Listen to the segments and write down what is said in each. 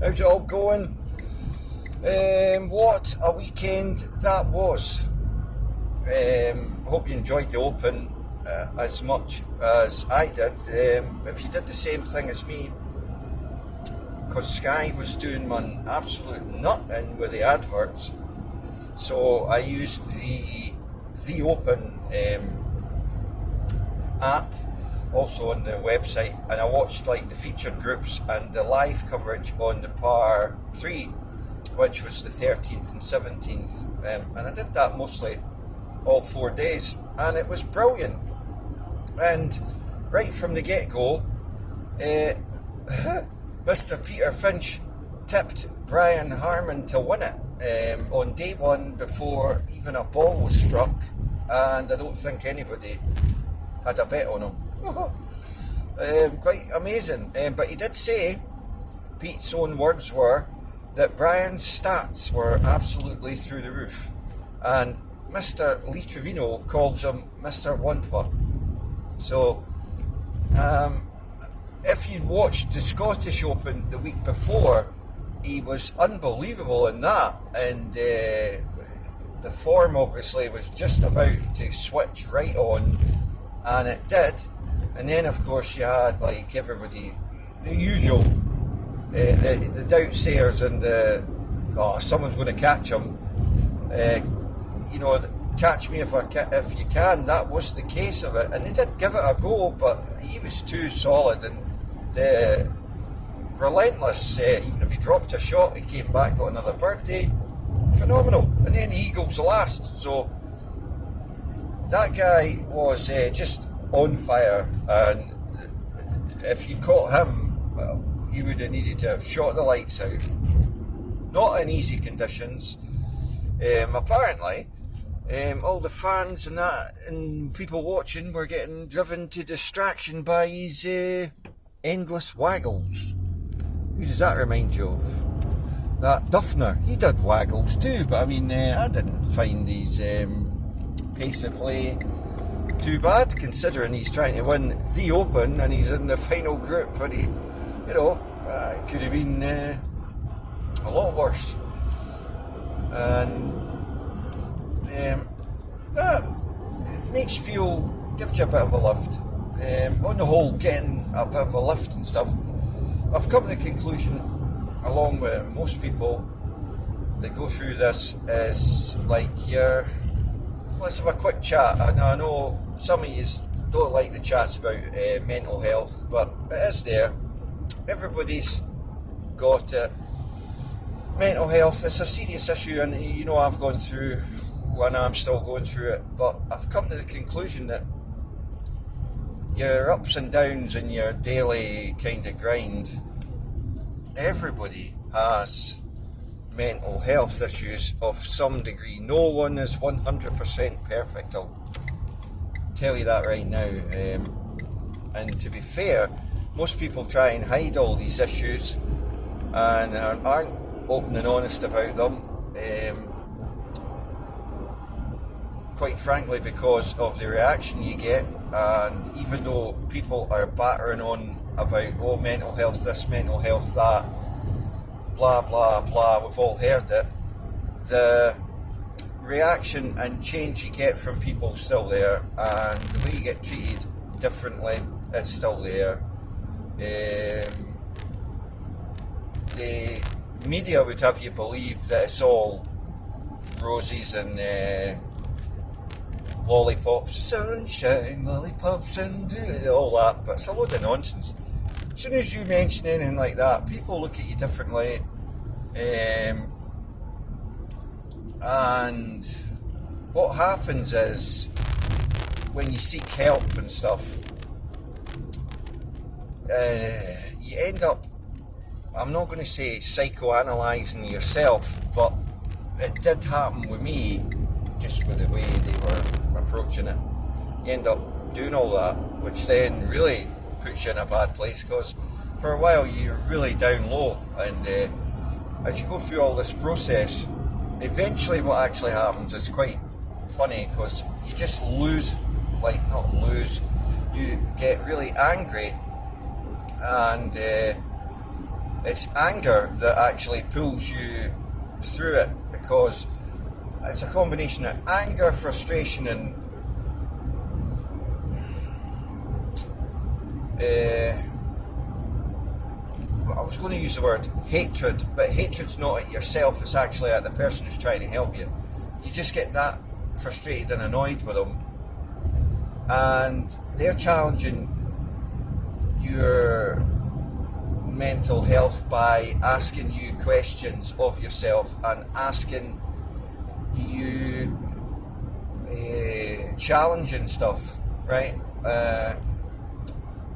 How's it all going? What a weekend that was. Hope you enjoyed the Open as much as I did. If you did the same thing as me, because Sky was doing one absolute nut-in with the adverts, so I used the Open app, also on the website, and I watched like the featured groups and the live coverage on the par 3, which was the 13th and 17th, and I did that mostly all 4 days, and it was brilliant. And right from the get-go, Mr. Peter Finch tipped Brian Harman to win it on day one before even a ball was struck, and I don't think anybody had a bet on him. Quite amazing. But he did say, Pete's own words were, that Brian's stats were absolutely through the roof, and Mr. Lee Trevino calls him Mr. Wampa. So, if you'd watched the Scottish Open the week before, he was unbelievable in that, and the form obviously was just about to switch right on, and it did. And then of course you had like everybody, the usual, the doubt-sayers and someone's going to catch him, catch me if you can. That was the case of it, and they did give it a go, but he was too solid and relentless. Even if he dropped a shot, he came back, got another birdie. Phenomenal. And then the Eagles last, so that guy was just on fire, and if you caught him, well, you would have needed to have shot the lights out. Not in easy conditions. Apparently, all the fans and that and people watching were getting driven to distraction by his endless waggles. Who does that remind you of? That Duffner. He did waggles too, but I mean, I didn't find his pace of play too bad, considering he's trying to win the Open and he's in the final group, but he, it could have been a lot worse. And that makes you feel, gives you a bit of a lift. On the whole, getting a bit of a lift and stuff, I've come to the conclusion, along with most people that go through this, is like let's have a quick chat. And I know some of you don't like the chats about mental health, but it is there. Everybody's got it. Mental health, it's a serious issue, and I've gone through one, I'm still going through it, but I've come to the conclusion that your ups and downs in your daily kind of grind, everybody has mental health issues of some degree. No one is 100% perfect, I'll tell you that right now. And to be fair, most people try and hide all these issues and aren't open and honest about them, quite frankly, because of the reaction you get. And even though people are battering on about, mental health this, mental health that, blah blah blah, we've all heard it, the reaction and change you get from people is still there, and the way you get treated differently, it's still there. The media would have you believe that it's all roses and lollipops, sunshine, lollipops and all that, but it's a load of nonsense. As soon as you mention anything like that, people look at you differently, and what happens is, when you seek help and stuff, you end up, I'm not going to say psychoanalyzing yourself, but it did happen with me, just with the way they were approaching it. You end up doing all that, which then really puts you in a bad place, because for a while you're really down low, and as you go through all this process, eventually what actually happens is quite funny, because you just you get really angry, and it's anger that actually pulls you through it, because it's a combination of anger, frustration, and I was going to use the word hatred, but hatred's not at yourself, it's actually at the person who's trying to help you. You just get that frustrated and annoyed with them, and they're challenging your mental health by asking you questions of yourself and asking you challenging stuff, right?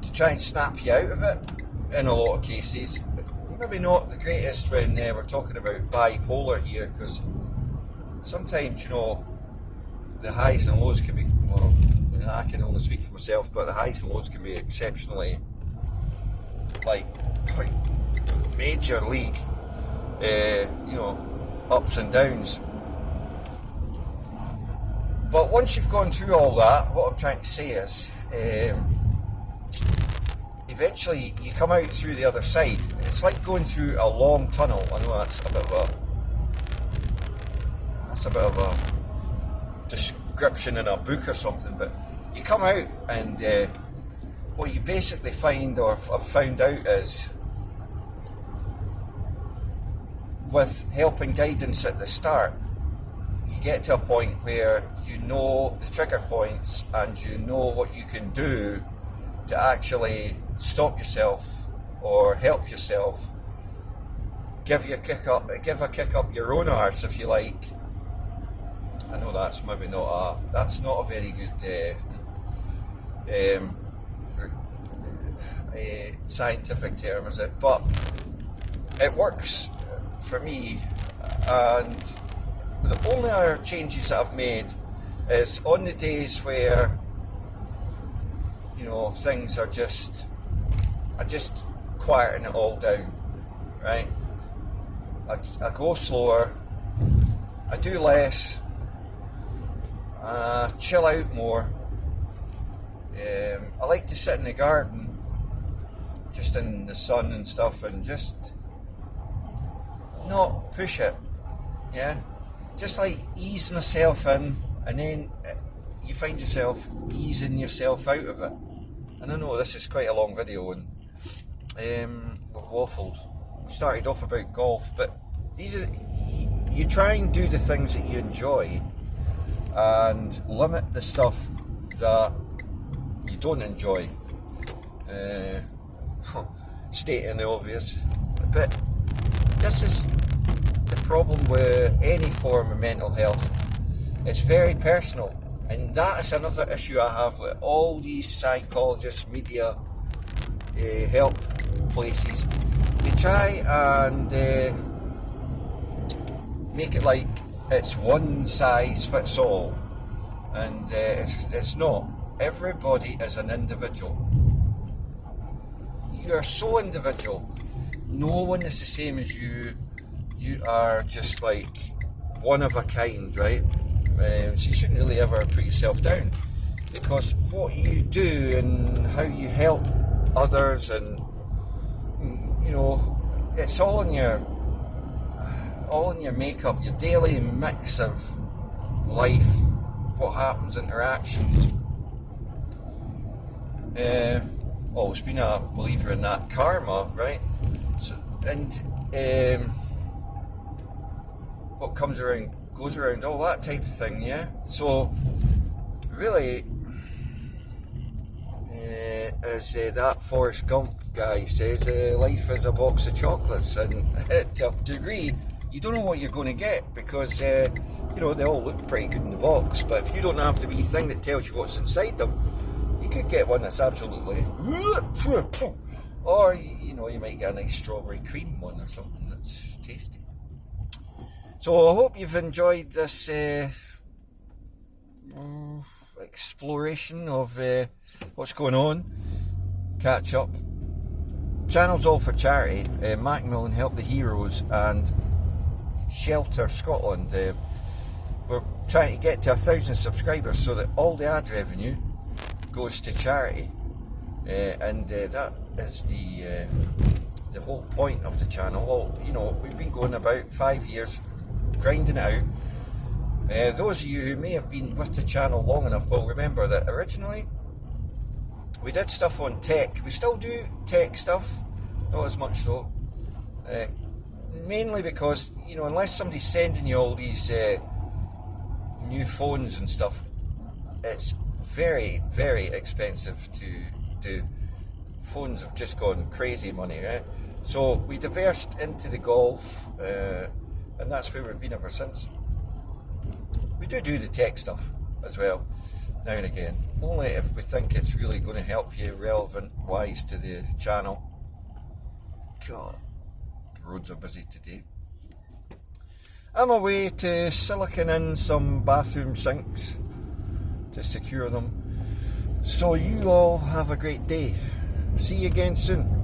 To try and snap you out of it in a lot of cases. Maybe not the greatest when we're talking about bipolar here, because sometimes, you know, the highs and lows can be, well, I can only speak for myself, but the highs and lows can be exceptionally, like major league, you know, ups and downs. But once you've gone through all that, what I'm trying to say is, eventually you come out through the other side. It's like going through a long tunnel. I know that's a bit of a description in a book or something, but you come out and what you basically find, or have found out, is with help and guidance at the start, you get to a point where you know the trigger points and you know what you can do to actually stop yourself or help yourself, give a kick up your own arse, if you like. I know that's maybe not a very good scientific term, is it? But it works for me, and the only other changes that I've made is on the days where, you know, things are just, I just quieten it all down, right? I go slower, I do less, chill out more. I like to sit in the garden, just in the sun and stuff, and just not push it, yeah? Just like ease myself in, and then you find yourself easing yourself out of it. And I know this is quite a long video, and we've waffled. We started off about golf, but these are, you try and do the things that you enjoy and limit the stuff that you don't enjoy. Stating the obvious, but this is the problem with any form of mental health. It's very personal, and that is another issue I have with all these psychologists, media, help places. They try and make it like it's one size fits all, and it's not. Everybody is an individual. You are so individual. No one is the same as you. You are just like one of a kind, right? So you shouldn't really ever put yourself down, because what you do and how you help others, and you know, it's all in your makeup, your daily mix of life, what happens, interactions. Always been a believer in that karma, right? So, and what comes around goes around, all that type of thing, yeah? So really, as that Forrest Gump guy says, life is a box of chocolates, and to a degree you don't know what you're going to get, because you know, they all look pretty good in the box, but if you don't have the wee thing that tells you what's inside them, you could get one that's absolutely, or you know, you might get a nice strawberry cream one or something that's tasty. So I hope you've enjoyed this exploration of what's going on. Catch up. Channel's all for charity. Macmillan Help the Heroes and Shelter Scotland. We're trying to get to 1,000 subscribers so that all the ad revenue goes to charity, and that is the the whole point of the channel. Well, you know, we've been going about 5 years, grinding it out. Those of you who may have been with the channel long enough will remember that originally we did stuff on tech. We still do tech stuff, not as much though. Mainly because, you know, unless somebody's sending you all these new phones and stuff, it's very, very expensive to do. Phones have just gone crazy money, right? So we diversed into the golf, and that's where we've been ever since. We do the tech stuff as well, now and again, only if we think it's really going to help you relevant-wise to the channel. God, the roads are busy today. I'm away to silicon in some bathroom sinks to secure them. So you all have a great day. See you again soon.